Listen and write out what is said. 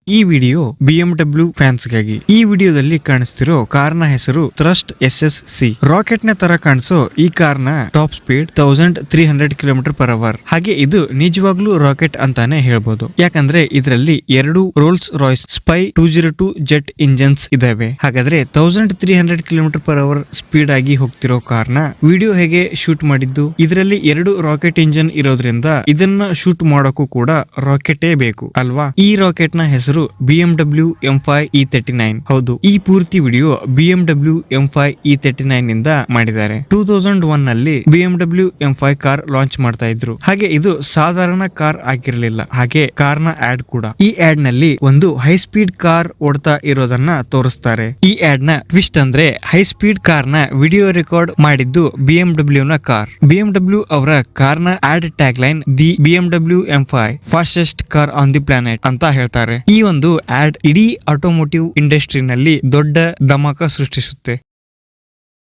ಈ video BMW fans ಗಾಗಿ. ಈ ವಿಡಿಯೋದಲ್ಲಿ ಕಾಣಿಸ್ತಿರೋ ಕಾರ್ನ ಹೆಸರು ಥ್ರಸ್ಟ್ SSC. ರಾಕೆಟ್ ನ ತರ ಕಾಣಿಸೋ ಈ ಕಾರ್ನ ಟಾಪ್ ಸ್ಪೀಡ್ 1300 km/h. ಹಾಗೆ ಇದು ನಿಜವಾಗ್ಲೂ ರಾಕೆಟ್ ಅಂತಾನೆ ಹೇಳ್ಬೋದು. ಯಾಕಂದ್ರೆ ಇದರಲ್ಲಿ 2 Rolls Royce Spey 202 jet engines ಇದಾವೆ. ಹಾಗಾದ್ರೆ 1300 km/h ಸ್ಪೀಡ್ ಆಗಿ ಹೋಗ್ತಿರೋ ಕಾರ್ನ ವಿಡಿಯೋ ಹೇಗೆ ಶೂಟ್ ಮಾಡಿದ್ದು? ಇದರಲ್ಲಿ 2 ರಾಕೆಟ್ ಇಂಜಿನ್ ಇರೋದ್ರಿಂದ ಇದನ್ನ ಶೂಟ್ ಮಾಡೋಕು ಕೂಡ ರಾಕೆಟೇ ಬೇಕು ಅಲ್ವಾ? ಈ ರಾಕೆಟ್ ನ ಹೆಸರು BMW M5 E39. ಹೌದು, ಈ ಪೂರ್ತಿ ವಿಡಿಯೋ BMW M5 E39 ನಿಂದ ಮಾಡಿದ್ದಾರೆ. 2001 ನಲ್ಲಿ BMW M5 ಕಾರ್ ಲಾಂಚ್ ಮಾಡ್ತಾ ಇದ್ರು. ಹಾಗೆ ಇದು ಸಾಧಾರಣ ಕಾರ್ ಆಗಿರ್ಲಿಲ್ಲ. ಹಾಗೆ ಕಾರ್ನ ಆಡ್ ಕೂಡ. ಈ ಆಡ್ ನಲ್ಲಿ ಒಂದು ಹೈ ಸ್ಪೀಡ್ ಕಾರ್ ಓಡ್ತಾ ಇರೋದನ್ನ ತೋರಿಸ್ತಾರೆ. ಈ ಆಡ್ ನ ಟ್ವಿಸ್ಟ್ ಅಂದ್ರೆ ಹೈ ಸ್ಪೀಡ್ ಕಾರ್ನ ವಿಡಿಯೋ ರೆಕಾರ್ಡ್ ಮಾಡಿದ್ದು BMW ನ ಕಾರ್. BMW ಅವರ ಕಾರ್ನ ad tag line the BMW M5 fastest car on the planet ಅಂತ ಹೇಳ್ತಾರೆ. ಈ ಒಂದು ಆಡ್ ಇಡೀ ಆಟೋಮೋಟಿವ್ ಇಂಡಸ್ಟ್ರಿ ನಲ್ಲಿ ದೊಡ್ಡ ಧಮಾಕ ಸೃಷ್ಟಿಸುತ್ತೆ.